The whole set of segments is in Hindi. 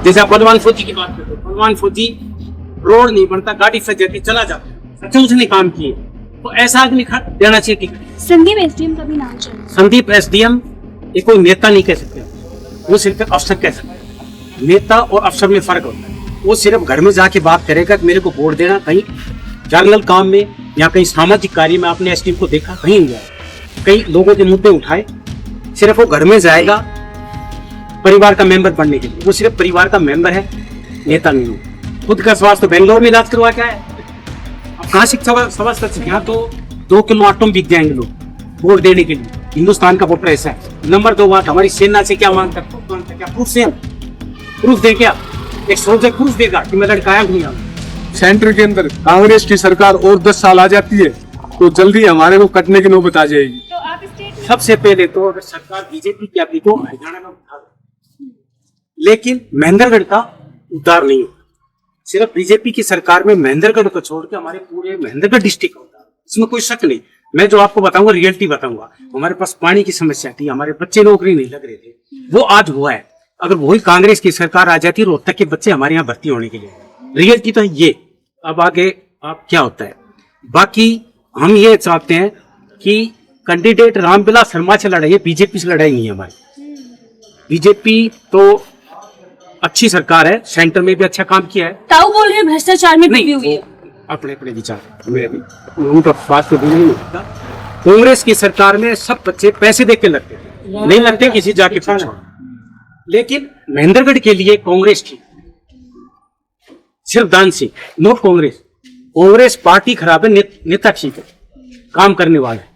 जैसे आप बलवान फौजी की बात करते हो, बलवान फौजी रोड नहीं बनता, गाड़ी फंस जाती, चला जाता है। अच्छा, उसने काम किए तो ऐसा आदमी देना चाहिए टिकट। संदीप एसडीएम का भी नाम चला। संदीप एसडीएम ये कोई नेता नहीं कह सकते, वो सिर्फ एक अफसर कह सकते हैं। नेता और अफसर में फर्क होता है। वो सिर्फ घर में जाके बात करेगा कि मेरे को वोट देना, कहीं जर्नल काम में या कहीं सामाजिक कार्य में आपने एसडीएम को देखा कहीं नहीं गया, कई लोगों के मुद्दे उठाए, सिर्फ वो घर में जाएगा परिवार का मेंबर बनने के लिए। वो सिर्फ परिवार का मेंबर है, नेता नहीं है। खुद का स्वास्थ्य तो बेंगलोर में इलाज करवा क्या है, अब कहाँ शिक्षा सवाल कर सकते। यहाँ तो 2 किलो आटो बिक जाएंगे लोग वोट देने के लिए। हिंदुस्तान का वोटर ऐसा है। नंबर 2 बात, हमारी सेना से क्या मांगता है, क्या प्रूफ से, प्रूफ दे क्या, एक सोल्जर प्रूफ देगा कि मैं लड़काया नहीं आऊँ। सेंटर के अंदर कांग्रेस की सरकार और 10 साल आ जाती है तो जल्दी हमारे को कटने की नौबत आ जाएगी। तो आप स्टेट सबसे पहले तो अगर सरकार बीजेपी की आती तो हरियाणा में उद्धार, लेकिन महेंद्रगढ़ का उद्धार नहीं होगा। सिर्फ बीजेपी की सरकार में महेंद्रगढ़ को छोड़ के हमारे पूरे महेंद्रगढ़ डिस्ट्रिक्ट का उद्धार, इसमें कोई शक नहीं। मैं जो आपको बताऊंगा रियलिटी बताऊंगा। हमारे पास पानी की समस्या थी, हमारे बच्चे नौकरी नहीं लग रहे थे, वो आज हुआ है। अगर वही कांग्रेस की सरकार आ जाती रोहतक के बच्चे हमारे यहाँ भर्ती होने के लिए, रियलिटी तो ये। अब आगे आप क्या होता है, बाकी हम ये चाहते हैं कि कैंडिडेट रामविलास शर्मा से लड़ाई है, बीजेपी से लड़ाई नहीं है हमारी। बीजेपी तो अच्छी सरकार है, सेंटर में भी अच्छा काम किया है। ताऊ बोल रहे भ्रष्टाचार में डूबी हुई है। अपने अपने विचार उनका बात तो नहीं होता। कांग्रेस की सरकार में सब बच्चे पैसे दे के लगते थे, नहीं लगते किसी जाके पूछो। लेकिन महेंद्रगढ़ के लिए कांग्रेस की सिर्फ दान सिंह, नॉट कांग्रेस। कांग्रेस पार्टी खराब है, नेता ठीक है, काम करने वाला है।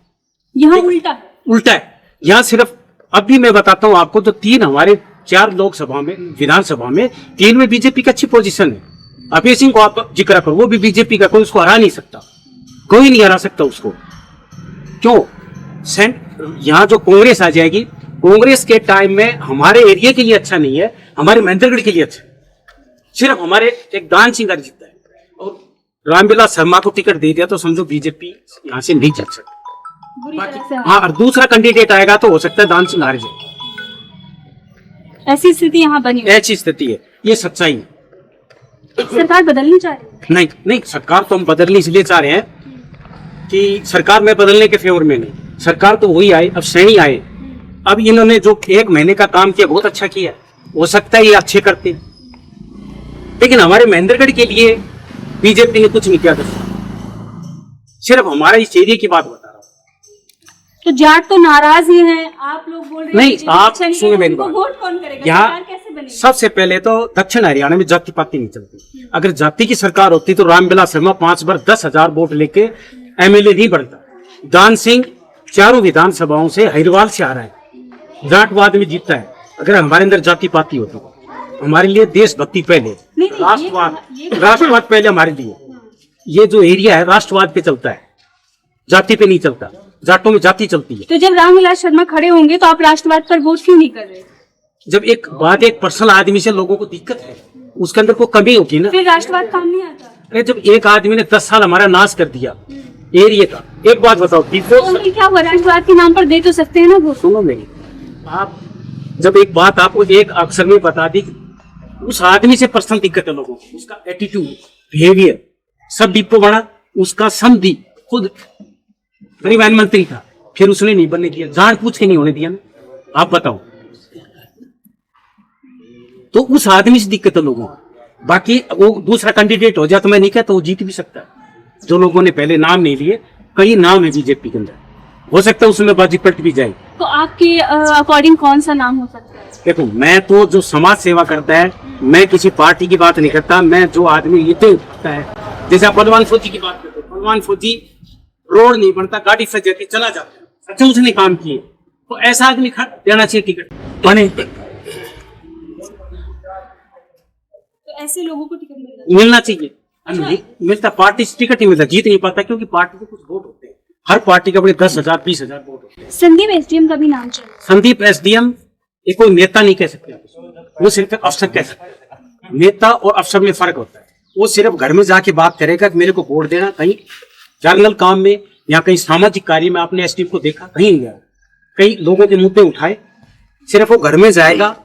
यहाँ उल्टा है। यहाँ सिर्फ अभी मैं बताता हूँ आपको, तो 3 हमारे 4 लोकसभा में, विधानसभा में 3 में बीजेपी का अच्छी पोजीशन है। अभय सिंह को आप जिक्र करो, वो भी बीजेपी का, कोई उसको हरा नहीं सकता, कोई नहीं हरा सकता उसको। क्यों? यहाँ जो कांग्रेस आ जाएगी, कांग्रेस के टाइम में हमारे एरिया के लिए अच्छा नहीं है, हमारे महेंद्रगढ़ के लिए अच्छा। सिर्फ हमारे एक दान सिंह जीतता है और रामविलास शर्मा को टिकट दे दिया तो समझो बीजेपी यहाँ से नहीं जीत सकती। हाँ, और दूसरा कैंडिडेट आएगा तो हो सकता है दान सिंह हार जाए। ऐसी स्थिति यहाँ बनी, ऐसी स्थिति है, ये सच्चाई है। सरकार बदलनी चाह रही है? नहीं, सरकार तो हम बदलनी इसलिए चाह रहे हैं कि सरकार में बदलने के फेवर में नहीं, सरकार तो वही आए, अब सैनी आए। अब इन्होंने जो 1 महीने का काम किया बहुत अच्छा किया, हो सकता है ये अच्छे करते, लेकिन हमारे महेंद्रगढ़ के लिए बीजेपी ने कुछ नहीं किया था। सिर्फ हमारा इस एरिया की बात बता रहा हूँ। तो जाट तो नाराज ही हैं, आप लोग बोल रहे हैं नहीं, आप सुनिए मेरी बात। वोट कौन करेगा? यहाँ सरकार कैसे बनेगी? सबसे पहले तो दक्षिण हरियाणा में जाति पाति नहीं चलती। अगर जाति की सरकार होती तो रामविलास शर्मा 5 बार 10,000 वोट लेके एमएलए नहीं बनता। दान सिंह 4 विधानसभाओं से हरिवाल से आ रहा है, जाटवाद में जीतता है। अगर हमारे अंदर जाति पाति होती, हमारे लिए देशभक्ति पहले, राष्ट्रवाद पहले हमारे लिए। ये जो एरिया है राष्ट्रवाद पे चलता है, जाति पे नहीं चलता। जाटों में जाति चलती है। तो जब रामविलास शर्मा खड़े होंगे तो आप राष्ट्रवाद पर वोट क्यों नहीं कर रहे? जब एक पर्सनल आदमी से लोगों को दिक्कत है, उसके अंदर कोई कमी होगी ना, फिर राष्ट्रवाद काम नहीं आता। अरे जब एक आदमी ने 10 साल हमारा नाश कर दिया एरिया का, एक बात बताओ, तो क्या हुआ? राष्ट्रवाद के नाम पर दे तो सकते हैं ना वोट। सुनो मेरी, आप जब एक बात आपको एक अक्षर में बता दी, उस आदमी से पर्सनल दिक्कत है लोगों को, उसका एटीट्यूड, बिहेवियर सब डिपो बना, उसका समझी खुद परिवहन मंत्री था, फिर उसने नहीं बनने दिया, जान पूछ के नहीं होने दिया ना, आप बताओ। तो उस आदमी से दिक्कत है लोगों को। बाकी वो दूसरा कैंडिडेट हो जाए तो मैं नहीं कहता वो जीत भी सकता है। जो लोगों ने पहले नाम नहीं लिए, कई नाम है बीजेपी के अंदर, हो सकता है उसमें बाजी पलट भी जाए। तो आपके अकॉर्डिंग कौन सा नाम हो सकता है? देखो, मैं तो जो समाज सेवा करता है, मैं किसी पार्टी की बात नहीं करता, मैं जो आदमी ये होता है। जैसे आप बलवान फौजी की बात करते हो, बलवान फौजी रोड नहीं बनता, गाड़ी फंस जाती, चला जाता है। अच्छा, उसने काम किए तो ऐसा आदमी देना चाहिए टिकट बने। तो ऐसे लोगों को टिकट मिलना चाहिए। नहीं मिलता, पार्टी से टिकट नहीं मिलता, जीत नहीं पाता, क्योंकि पार्टी के कुछ वोट होते हैं, हर पार्टी के बड़े 10,000 20,000 वोट होते हैं। संदीप एसडीएम का भी नाम चला। संदीप एसडीएम ये कोई नेता नहीं कह सकते, वो सिर्फ एक अफसर कह सकते हैं। नेता और अफसर में फर्क होता है। वो सिर्फ घर में जाके बात करेगा कि मेरे को वोट देना, कहीं जर्नल काम में या कहीं सामाजिक कार्य में आपने एसडीएम को देखा कहीं नहीं गया, कई लोगों के मुद्दे उठाए, सिर्फ वो घर में जाएगा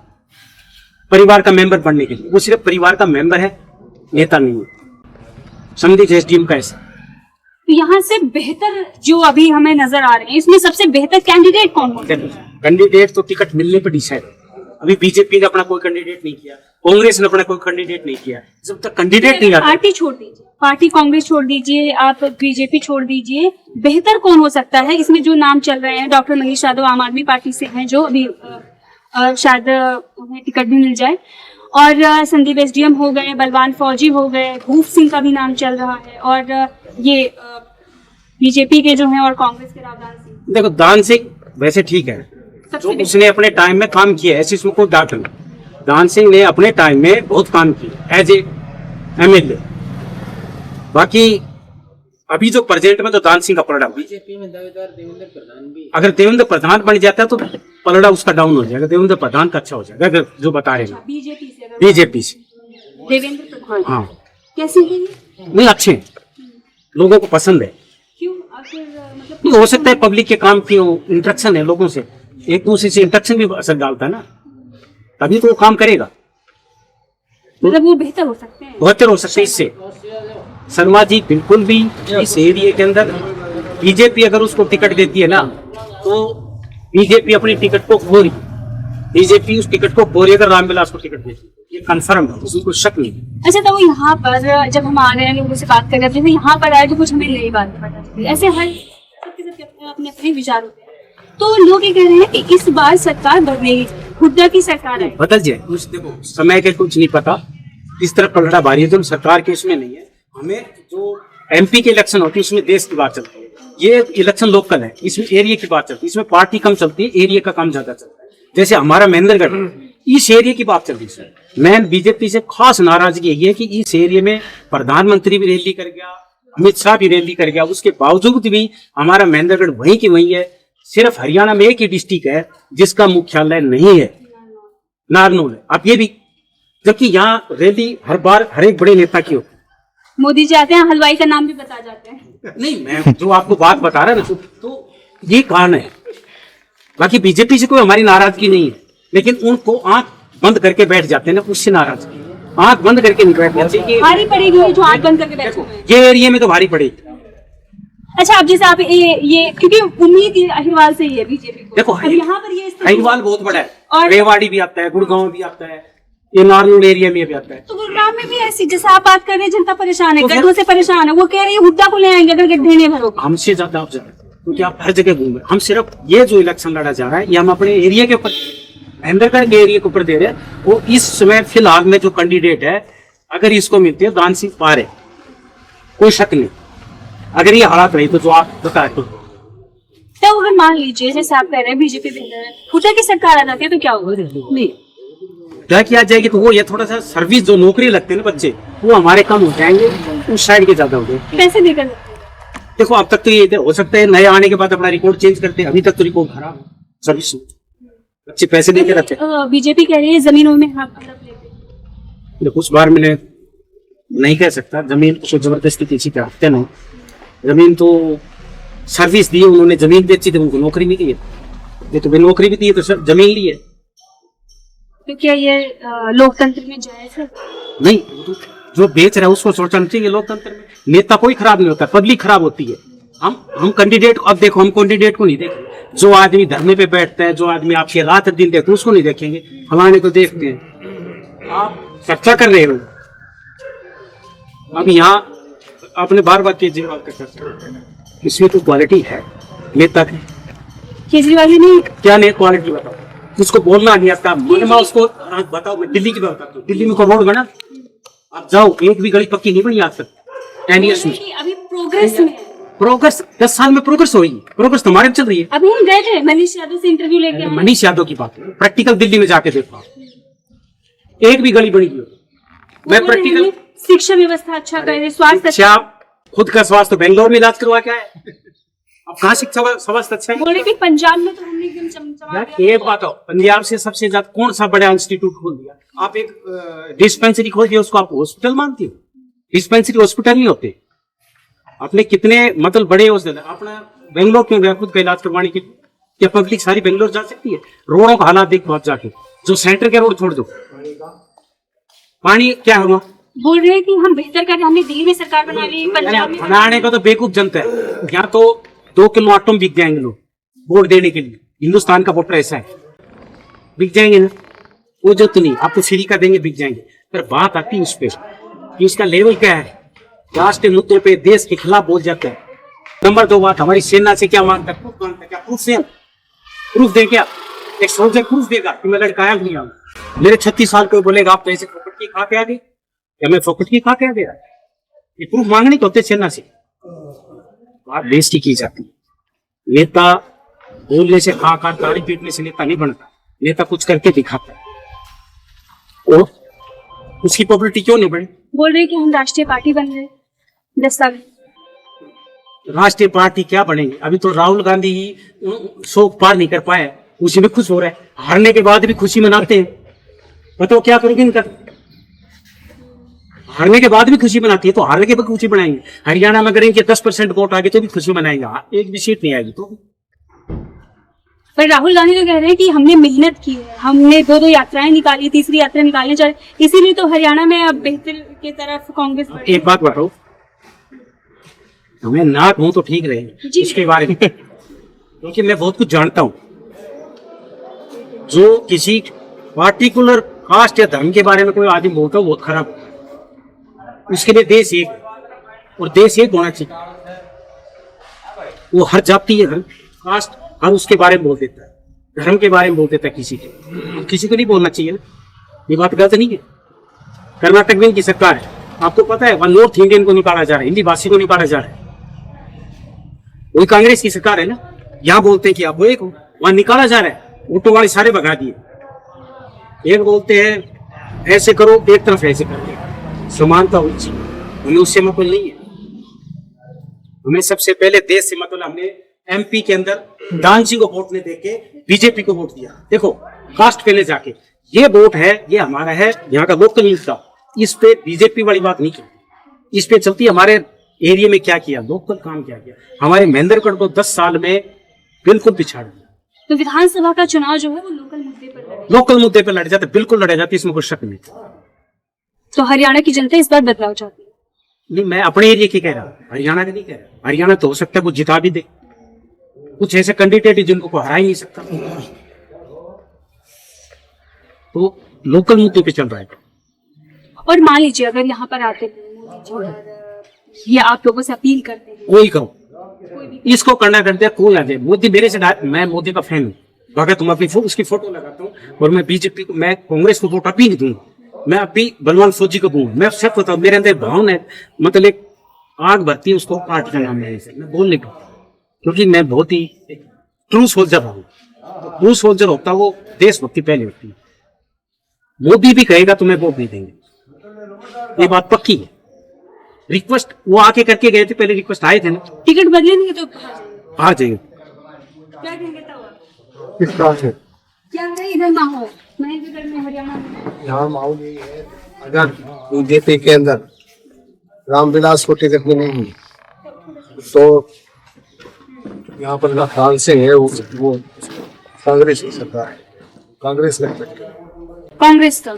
परिवार का मेंबर बनने के लिए। वो सिर्फ परिवार का मेंबर है, नेता नहीं है। संदीप एसडीएम का ऐसा। तो यहाँ से बेहतर जो अभी हमें नजर आ रहे हैं, इसमें सबसे बेहतर कैंडिडेट कौन होगा? कैंडिडेट तो टिकट मिलने पर डिसाइड। अभी बीजेपी ने अपना कोई कैंडिडेट नहीं किया, कांग्रेस ने अपना कोई कैंडिडेट नहीं किया। जब तक कैंडिडेट नहीं आता, पार्टी छोड़ दीजिए, पार्टी कांग्रेस छोड़ दीजिए, आप बीजेपी छोड़ दीजिए, बेहतर कौन हो सकता है? इसमें जो नाम चल रहे हैं, डॉक्टर मनीष यादव आम आदमी पार्टी से हैं, जो अभी शायद उन्हें टिकट भी मिल जाए, और संदीप एसडीएम हो गए, बलवान फौजी हो गए, भूप सिंह का भी नाम चल रहा है, और ये बीजेपी के जो हैं और कांग्रेस के रावदान सिंह। देखो दान सिंह वैसे ठीक है, जो उसने अपने टाइम में काम किया है, ऐसी इसमें कोई डाउट नहीं। दान सिंह ने अपने टाइम में बहुत काम किया एज ए एमएलए। बाकी अभी जो प्रेजेंट में तो दान सिंह का पलड़ा, बीजेपी में दावेदार देवेंद्र प्रधान भी। अगर देवेंद्र प्रधान बन जाता है तो पलड़ा उसका डाउन हो जाएगा, देवेंद्र प्रधान का अच्छा हो जाएगा। अगर जो बता रहे हैं बीजेपी से देवेंद्र प्रधान, हाँ कैसे हैं ये? नहीं अच्छे हैं, लोगों को पसंद है। क्यों? आखिर मतलब नहीं हो सकता है पब्लिक के काम की इंटरेक्शन है, लोगों से एक दूसरे से इंटरेक्शन भी असर डालता है ना, तभी तो वो काम करेगा। मतलब वो बेहतर हो सकते हैं। बेहतर हो सकते इससे। शर्मा जी बिल्कुल भी इस एरिया के अंदर बीजेपी अगर उसको टिकट देती है ना, तो बीजेपी अपनी टिकट को खो रही, बीजेपी उस टिकट को खो रही अगर रामविलास को टिकट देती, ये कंफर्म है, उसमें कोई शक नहीं। अच्छा, तो वो यहाँ पर जब हम आ रहे हैं, लोगों से बात कर रहे हैं, यहाँ पर आए तो कुछ हमें नई बात पता चली। ऐसे हर सबके सबके अपने अपने विचार होते हैं, तो लोग ये कह रहे हैं कि इस बार सरकार बदलेगी, हुड्डा की सरकार है। बदल जाए कुछ, देखो समय के कुछ नहीं पता, इस तरह पलड़ा भारी है, तो सरकार के इसमें नहीं है। हमें जो एमपी के इलेक्शन होती है उसमें देश की बात चलती है, ये इलेक्शन लोकल है, इसमें एरिया की बात चलती है, इसमें पार्टी कम चलती है, एरिया का काम ज्यादा चलता है। जैसे हमारा महेंद्रगढ़, इस एरिया की बात चल रही है। मैं बीजेपी से खास नाराजगी ये है कि इस एरिया में प्रधानमंत्री भी रैली कर गया, अमित शाह भी रैली कर गया, उसके बावजूद भी हमारा महेंद्रगढ़ वहीं की वहीं है। सिर्फ हरियाणा में एक ही डिस्ट्रिक्ट है जिसका मुख्यालय नहीं है, नारनौल है। अब ये भी, जबकि यहाँ रैली हर बार हर एक बड़े नेता की होती है। मोदी जी आते हैं, हलवाई का नाम भी बता जाते हैं। नहीं, मैं जो आपको बात बता रहा ना, तो ये कारण है। बाकी बीजेपी से कोई हमारी नाराजगी नहीं है, लेकिन उनको आंख बंद करके बैठ जाते हैं ना, उससे नाराजगी। आंख बंद करके नहीं बैठना चाहिए। भारी पड़ेगी ये जो आंख बंद करके बैठे हुए हैं। ये एरिया में तो भारी पड़ेगी। अच्छा, अब जैसे आप ये क्योंकि उम्मीद अहिरवाल से ही है बीजेपी को। देखो अब यहाँ पर ये अहिरवाल बहुत बड़ा है, और रेवाड़ी भी आता है, गुड़गांव भी आता है, ये नारनौल एरिया में भी आता है। तो गुरुग्राम में भी ऐसी, जैसे आप बात कर रहे हैं, जनता परेशान है, तो गड्ढों से परेशान है, वो कह रही है हुड्डा को ले आएंगे अगर गड्ढे नहीं भरोगे। हमसे ज्यादा आप ज्यादा, क्योंकि आप हर जगह घूमे। हम सिर्फ ये जो इलेक्शन लड़ा जा रहा है, ये हम अपने एरिया के ऊपर, महेंद्रगढ़ के एरिया के ऊपर दे रहे हैं। वो इस समय फिलहाल में जो कैंडिडेट है, अगर इसको मिलती है दान सिंह पार है, कोई शक नहीं। अगर ये हालात रही तो जो आप बताए तो अगर मान लीजिए जैसे आप कह रहे हैं बीजेपी हुड्डा की सरकार आ जाती है तो क्या होगा? नहीं, क्या किया जाएगी तो वो ये थोड़ा सा सर्विस जो नौकरी लगते हैं ना बच्चे, वो हमारे कम हो जाएंगे, उस साइड के ज्यादा हो जाएंगे। पैसे देकर देखो अब तक तो ये हो सकता है नए आने के बाद अपना रिकॉर्ड चेंज करते हैं, अभी तक तो रिकॉर्ड खराब है सर्विस, बच्चे पैसे देके रखते हैं। बीजेपी कह रही है जमीनों में हाथ देखो उस बार मैंने नहीं कह सकता, जमीन को जबरदस्ती किसी पे हकते नहीं। जमीन तो सर्विस दी, उन्होंने जमीन बेची थी, उनको नौकरी मिली है, ये तो नौकरी भी दी है तो सर जमीन ली है। तो क्या ये लोकतंत्र में जायज है? नहीं, तो जो बेच रहा है उसको सोचना चाहिए। लोकतंत्र में नेता कोई खराब नहीं होता, पब्लिक खराब होती है। हम कैंडिडेट, अब देखो हम कैंडिडेट को नहीं देखेंगे, जो आदमी धरने पे बैठता है, जो आदमी आपके रात दिन देखते हैं उसको नहीं देखेंगे, फलाने को देखते हैं। आप चर्चा कर रहे हो, अब यहाँ आपने बार बार केजरीवाल का चर्चा, इसमें तो क्वालिटी है नेता की। केजरीवाल जी नहीं, क्या नहीं क्वालिटी बताओ, जिसको बोलना नहीं आता मैं उसको बताओ। मैं दिल्ली की बात बताता हूँ, दिल्ली में कोई रोड बना, आप जाओ, एक भी गली पक्की नहीं बनी आज तक 10 ईयर्स में। अभी प्रोग्रेस में है। प्रोग्रेस 10 साल में प्रोग्रेस होगी, प्रोग्रेस तो हमारे चल रही है। अभी हम गए थे मनीष यादव से इंटरव्यू लेके आए। मनीष यादव की बात है, प्रैक्टिकल दिल्ली में जाके देखो, एक भी गली बनी हुई हो। मैं प्रैक्टिकल शिक्षा व्यवस्था अच्छा कर रहे, स्वास्थ्य अच्छा, खुद का स्वास्थ्य तो बेंगलोर में इलाज करवा के आए, अब कहाँ शिक्षा स्वास्थ्य अच्छा है? बोले कि पंजाब में तो हमने एकदम चमचमा दिया। एक बात हो, पंजाब से सबसे ज्यादा कौन सा बड़ा इंस्टीट्यूट खोल दिया? आप एक डिस्पेंसरी खोल दिया, उसको आप हॉस्पिटल मानती हो? डिस्पेंसरी हॉस्पिटल नहीं होते। आपने कितने मतलब बड़े हॉस्पिटल, अपना बेंगलोर क्यों गया खुद का इलाज करवाने के लिए? क्या पब्लिक सारी बेंगलोर जा सकती है? रोडों का हालात देख बहुत जाके, जो सेंटर के रोड छोड़ दो, पानी क्या हुआ? बोल रहे हैं कि हम बेहतर करें, हमने दिल्ली में सरकार बना ली, पंजाब में बनाने का तो बेवकूफ जनता है। यहाँ तो 2 किलो आटो में बिक जाएंगे लोग वोट देने के लिए। हिंदुस्तान का वोटर ऐसा है, बिक जाएंगे ना, वो जो तो नहीं आपको फ्री का देंगे, बिक जाएंगे। पर बात आती है उस पे कि इसका लेवल क्या है, राष्ट्रीय मुद्दों पे देश के खिलाफ बोल जाता है। नंबर 2 बात, हमारी सेना से क्या मांगता है? प्रूफ मांगता है। क्या प्रूफ से? प्रूफ दे क्या? एक सोल्जर प्रूफ देगा कि मैं लड़का आया नहीं आऊँ। मेरे 36 साल को बोलेगा आप तो ऐसे फोकट की खा के आ गए, या मैं फोकट की खा के आ गया? ये प्रूफ मांगने को होते सेना से। बात बेइज्जती की जाती है। नेता बोलने से खा ताड़ी पीटने से नेता नहीं बनता, नेता कुछ करके दिखाता है। और उसकी पॉपुलरिटी क्यों नहीं बढ़ी? बोल रहे हैं कि हम राष्ट्रीय पार्टी बन रहे हैं 10 साल में। राष्ट्रीय पार्टी क्या बनेगी? अभी तो राहुल गांधी ही शोक पार नहीं कर पाए, उसी में खुश हो रहा है। हारने के बाद भी खुशी मनाते हैं। बताओ क्या करोगे इनका? हारने के बाद भी खुशी मनाती है, तो हारने के बाद खुशी मनाएंगे। हरियाणा में करेंगे 10% वोट आगे तो भी खुशी मनाएंगे, एक भी सीट नहीं आएगी तो। पर राहुल गांधी तो कह रहे हैं कि हमने मेहनत की है, हमने 2 यात्राएं निकाली, तीसरी यात्रा निकालने जा रहे, इसीलिए तो हरियाणा में अब बेहतर की तरफ कांग्रेस बढ़ी। एक बात बताओ, मैं ना कहूं तो ठीक रहे जी। इसके बारे में, क्योंकि मैं बहुत कुछ जानता हूं। जो किसी पार्टिकुलर कास्ट या धर्म के बारे में कोई आदमी बोलता है वो बहुत खराब है। उसके लिए देश एक, और देश एक होना चाहिए। वो हर जाति है, कास्ट, हर उसके बारे में बोल देता है, धर्म के बारे में बोल देता है। किसी को नहीं बोलना चाहिए ना, ये बात गलत नहीं है। कर्नाटक में इनकी सरकार है, आपको पता है, वहाँ नॉर्थ इंडियन को निकाला जा रहा है, हिंदी भाषी को निकाला जा रहा है। वही कांग्रेस की सरकार है ना। यहाँ बोलते हैं कि आप वो एक हो, वहां निकाला जा रहा है, ऑटो वाले सारे भगा दिए। एक बोलते हैं ऐसे करो, एक तरफ ऐसे कर दे। समानता होनी चाहिए, हमें उससे मतलब नहीं है। हमें सबसे पहले देश से मतलब, हमने एमपी के अंदर डांसिंग को वोट ने देके बीजेपी को वोट दिया। देखो कास्ट पहले जाके, ये वोट है, ये हमारा है, यहाँ का लोकल न्यूज था, इस पे बीजेपी वाली बात नहीं की। इस पे चलती हमारे एरिया में क्या किया, लोकल काम क्या किया। हमारे महेंद्रगढ़ को 10 साल में बिल्कुल पिछाड़ दिया। तो विधानसभा का चुनाव जो है वो लोकल मुद्दे पर लड़े, लोकल मुद्दे पर लड़े जाते, बिल्कुल लड़े जाते, इसमें कोई शक नहीं। तो हरियाणा की जनता इस बार बदलाव चाहती है। नहीं, मैं अपने एरिया की कह रहा हूँ, हरियाणा का नहीं कह रहा। हरियाणा तो हो सकता है कुछ जिता भी दे, कुछ ऐसे कैंडिडेट जिनको को हरा ही नहीं सकता। तो लोकल मुद्दे पे चल रहा है। और मान लीजिए अगर यहाँ पर आते हैं मोदी जी और ये आप लोगों से अपील करते हैं, वही करो, इसको करना करते हैं, कोई आ जाए। मोदी मेरे से मैं मोदी का फैन हूँ, तो अगर तुम अपनी उसकी फोटो लगाता हूँ, और मैं बीजेपी को, मैं कांग्रेस को वोट अभी नहीं दूंगा, मैं अभी बलवान फौजी को दूंगा। मैं सब बताऊँ, मेरे अंदर भावना है, मतलब एक आग भरती है, उसको पार्टी का नाम मेरे से मैं बोलने का, क्योंकि मैं बहुत ही ट्रू सोल्जर हूँ। ट्रू सोल्जर होता है वो देशभक्ति पहले होती है। मोदी भी कहेगा तो मैं वोट नहीं देंगे, ये बात पक्की है। रिक्वेस्ट वो आके करके गए थे, पहले रिक्वेस्ट आए थे ना। टिकट बदले नहीं तो आ जाएंगे। क्या कहेंगे तब? किस तरह से? क्या है इधर माहौल महेंद्रगढ़ में, हरियाणा में? यहाँ माहौल यही है, अगर बीजेपी के अंदर रामविलास को टिकट मिलेगी तो यहाँ पर जो फ्रांसिंग है वो कांग्रेस की सरकार है, कांग्रेस ने कांग्रेस का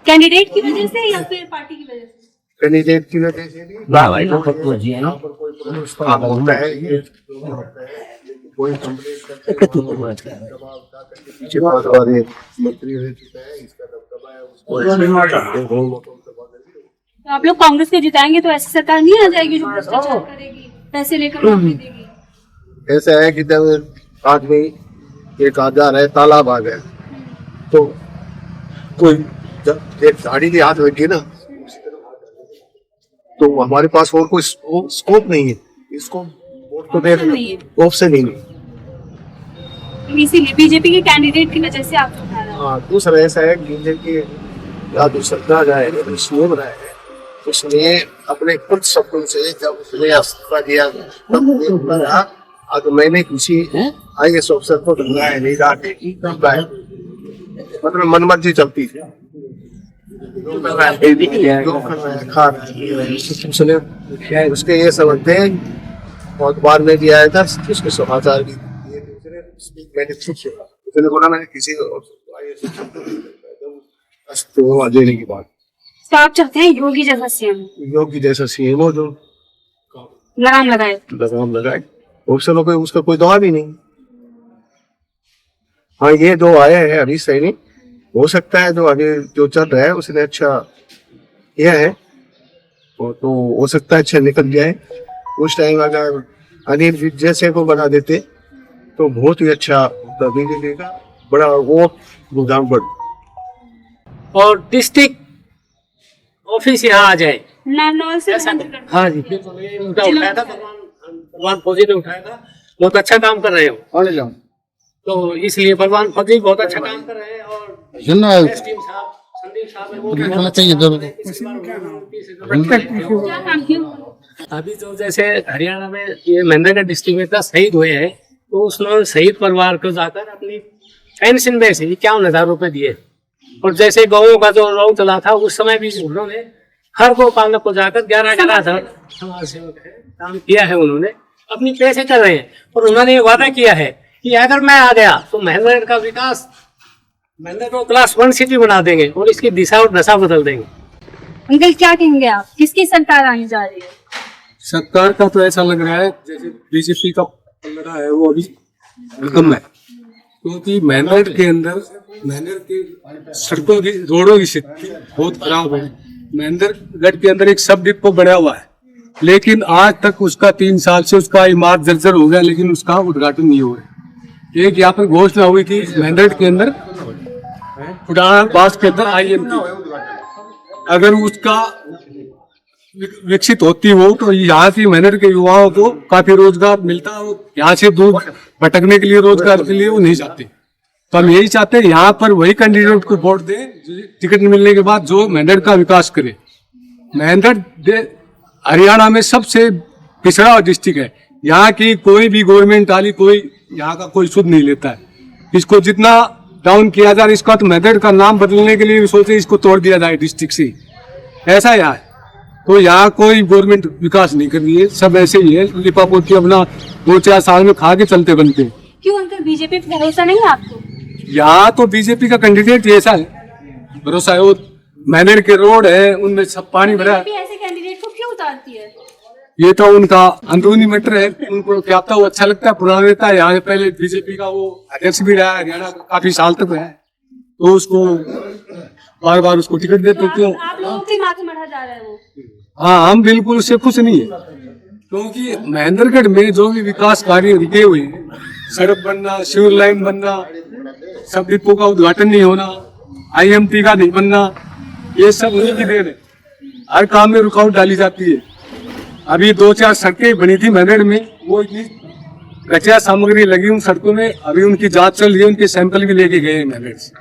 कैंडिडेट की वजह से या फिर पार्टी की वजह से? कैंडिडेट की वजह से नहीं, यहाँ पर कोई प्रतिष्ठान होता है, ये कोई मंत्री रह चुका है, इसका दबदबा है, तो आप लोग कांग्रेस को जिताएंगे तो ऐसी सरकार नहीं आ जाएगी जो भ्रष्टाचार करेगी, पैसे लेकर नौकरी देगी। ऐसा है कि जब आदमी एक आजार है, तालाब आ गया तो कोई जब एक गाड़ी के हाथ बैठी ना, तो हमारे पास और कोई स्कोप नहीं है, इसको वोट तो दे ऑप्शन ही नहीं। इसीलिए बीजेपी के कैंडिडेट की वजह से आप लोग आ रहे हैं। हाँ, दूसरा ऐसा है कि बीजेपी या जो सरकार जाए सुन रहा है, उसने अपने कुछ शब्दों से जब उसने इस्तीफा दिया तो मैंने किसी IAS अफसर को ढूंढा है, नहीं जाके मतलब मनमर्जी चलती थी, जो कर रहा है खा रहा है, उसके ये समझते हैं। और बाद में भी आया था उसके समाचार भी मैंने उसने बोला मैंने किसी बस तो देने की बात। तो आप चाहते हैं योगी जैसा सीएम योगी जैसा सीएम हो जो लगाम लगाए। लगाम लगाए, ऑप्शन कोई उसका कोई दवा भी नहीं। हाँ ये दो आए हैं अभी सही नहीं हो सकता है, जो अभी जो चल रहा है उसने अच्छा किया है तो हो सकता है अच्छा निकल जाए। उस टाइम अगर अनिल विज जैसे को बना देते तो बहुत ही अच्छा बीजेपी का बड़ा वो रुझान बढ़। और डिस्ट्रिक्ट ऑफिस यहाँ आ जाए। नारनौल से हाँ जी, ये मुद्दा उठाया था भगवान फौजी ने उठाया था। बहुत अच्छा काम कर रहे हो, तो इसलिए भगवान फौजी बहुत अच्छा काम कर रहे हैं। और टीम साहब संदीप साहब है, वो भी बहुत अच्छा क्या काम किया? अभी तो जैसे हरियाणा में ये महेंद्रगढ़ डिस्ट्रिक्ट में इतना शहीद हुए हैं, तो उसने शहीद परिवार को जाकर अपनी पेंशन में से 51,000 रुपए दिए। और जैसे गौों का जो रोग चला था उस समय भी उन्होंने हर गौ पालक को जाकर 11,000 समाज सेवक है काम किया है। उन्होंने अपनी पैसे कर रहे हैं और उन्होंने ये वादा किया है कि अगर मैं आ गया तो महेंद्रगढ़ का विकास, महेंद्रगढ़ को क्लास 1 सिटी बना देंगे और इसकी दिशा और दशा बदल देंगे। अंकल क्या कहेंगे आप, किसकी सरकार आने जा रही है? सरकार का तो ऐसा लग रहा है जैसे बीजेपी का पलड़ा है वो अभी कम है, क्योंकि मेहनत के अंदर मेहनत के सड़कों की रोडों की स्थिति बहुत खराब है। महेंद्रगढ़ के अंदर एक सब डिपो बना हुआ है, लेकिन आज तक उसका 3 साल से उसका इमारत जर्जर हो गया, लेकिन उसका उद्घाटन नहीं हुआ है। एक यहाँ पर घोषणा हुई थी महेंद्रगढ़ के अंदर पुराना बास के अंदर IMT, अगर उसका विकसित होती हो तो यहाँ की मेहनत के युवाओं को काफी रोजगार मिलता हो। यहाँ से दूर भटकने के लिए रोजगार के लिए वो नहीं चाहते, तो हम यही चाहते हैं यहाँ पर वही कैंडिडेट को वोट दें टिकट मिलने के बाद जो मेहनत का विकास करे। मेहनत हरियाणा में सबसे पिछड़ा हुआ डिस्ट्रिक्ट है, यहाँ की कोई भी गवर्नमेंट वाली कोई यहाँ का कोई सुध नहीं लेता है। इसको जितना डाउन किया जाए, इसका तो मेहनत का नाम बदलने के लिए भी सोचे इसको तोड़ दिया जाए डिस्ट्रिक्ट से, ऐसा यहाँ है। तो यहाँ कोई गवर्नमेंट विकास नहीं कर रही है, सब ऐसे ही है लिपापोती अपना 2-4 साल में खा के चलते बनते। क्यों अंकल, बीजेपी पे भरोसा नहीं है आपको? यहाँ तो बीजेपी का कैंडिडेट ऐसा है, भरोसा है। वो मैनर के रोड है उनमें सब पानी भरा है। ऐसे कैंडिडेट को क्यों उतारती है? ये तो उनका अंदरूनी मैटर है, उनको क्या पता वो अच्छा लगता है। पुराना नेता है, यहाँ से पहले बीजेपी का वो अध्यक्ष भी रहा है हरियाणा का, काफी साल तक रहा है, तो उसको बार बार उसको टिकट देते क्यों? आप लोगों के माथे मढ़ा जा रहा है वो। हाँ, हम बिल्कुल उससे खुश नहीं है, क्योंकि महेंद्रगढ़ में जो भी विकास कार्य रुके हुए हैं, सड़क बनना, सीवर लाइन बनना, सब डिपो का उद्घाटन नहीं होना, IMT का नहीं बनना, ये सब उन्हीं की देन है। हर काम में रुकावट डाली जाती है। अभी 2-4 सड़कें बनी थी महेंद्रगढ़ में, वो इतनी कचरा सामग्री लगी उन सड़कों में, अभी उनकी जांच चल रही है, उनके सैंपल भी लेके गए महेंद्रगढ़ से।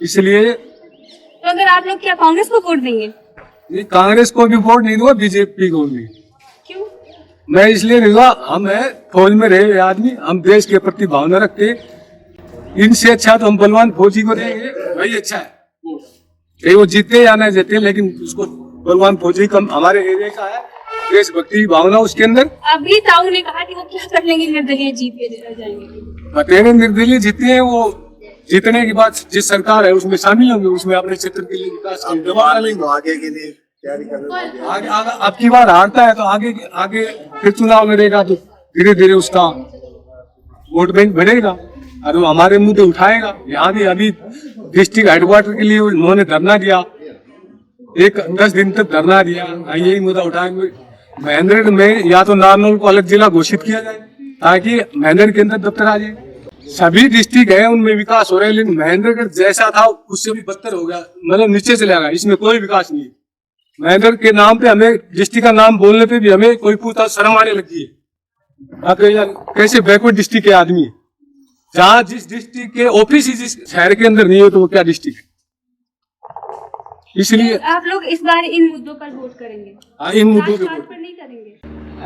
इसलिए तो अगर आप लोग क्या कांग्रेस को वोट देंगे? ये कांग्रेस को भी वोट नहीं दूंगा, बीजेपी को भी। क्यों? मैं इसलिए नहीं दूंगा, हम है फौज में रहे आदमी, हम देश के प्रति भावना रखते, इनसे अच्छा तो हम बलवान फौजी को देंगे, वही अच्छा है। चाहे वो जीते या ना जीते, लेकिन उसको बलवान फौजी कम हमारे एरिया का है, देशभक्ति भावना उसके अंदर। अभी ताऊ ने कहा कि वो क्या कर लेंगे, निर्दलीय जीत के जाएंगे। बतेरे निर्दलीय जीते हैं, वो जीतने के बाद जिस सरकार है उसमें शामिल होंगे, उसमें अपने क्षेत्र के लिए विकास आगे के लिए तैयारी करने आगे अब की बार हारता है तो आगे फिर चुनाव लड़ेगा, तो धीरे धीरे उसका वोट बैंक बढ़ेगा और वो हमारे मुद्दे उठाएगा। यहाँ भी अभी डिस्ट्रिक्ट हेडक्वार्टर के लिए उन्होंने धरना दिया, 10 दिन तक धरना दिया, यही मुद्दा उठाएंगे। महेंद्रगढ़ में या तो नारनौल को अलग जिला घोषित किया जाए ताकि महेंद्रगढ़ के अंदर दफ्तर आ जाए। सभी डिस्ट्रिक्ट है उनमें विकास हो रहा है, लेकिन महेंद्रगढ़ जैसा था उससे भी बदतर हो गया, मतलब नीचे चला गया, इसमें कोई विकास नहीं है। महेंद्रगढ़ के नाम पे हमें डिस्ट्रिक्ट का नाम बोलने पे भी हमें कोई पूछता शर्म आने लगी है। आप यार कैसे बैकवर्ड डिस्ट्रिक्ट के आदमी है, जहाँ जिस डिस्ट्रिक्ट के ऑफिस ही जिस शहर के अंदर नहीं हो तो वो क्या डिस्ट्रिक्ट है। इसलिए आप लोग इस बार इन मुद्दों पर वोट करेंगे? इन मुद्दों पर नहीं करेंगे?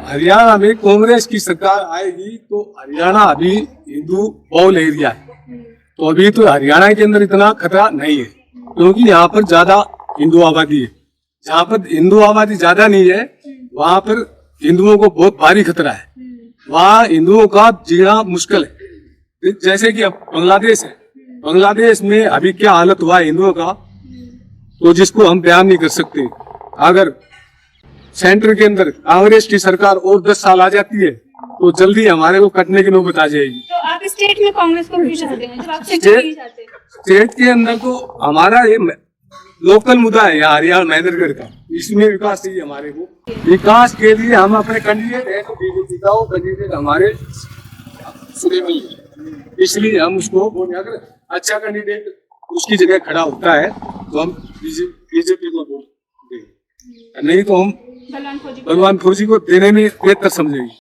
हरियाणा में कांग्रेस की सरकार आएगी तो हरियाणा अभी हिंदू बहुल एरिया है, तो अभी तो हरियाणा के अंदर इतना खतरा नहीं है, क्योंकि यहाँ पर ज्यादा हिंदू आबादी है। जहाँ पर हिंदू आबादी ज्यादा नहीं है वहाँ पर हिंदुओं को बहुत भारी खतरा है, वहाँ हिंदुओं का जीना मुश्किल है। जैसे कि अब बांग्लादेश है, बांग्लादेश में अभी क्या हालत हुआ है हिंदुओं का, तो जिसको हम बयान नहीं कर सकते। अगर सेंटर के अंदर कांग्रेस की सरकार और 10 साल आ जाती है तो जल्दी हमारे को कटने की नौबत आ जाएगी। तो आप स्टेट में कांग्रेस को क्यों चाहते हैं जब आप सेंटर नहीं चाहते? स्टेट के अंदर तो हमारा ये लोकल मुद्दा है यहाँ हरियाणा महेंद्रगढ़ का, इसमें विकास चाहिए हमारे को। विकास के लिए हम अपने कैंडिडेट है तो बीजेपी का वो कैंडिडेट हमारे सुनेबल है, इसलिए हम उसको अगर अच्छा कैंडिडेट उसकी जगह खड़ा होता है तो हम बीजेपी को वोट देंगे, नहीं तो हम बलवान फौजी भगवान फौजी को देने में बेहतर समझेंगे।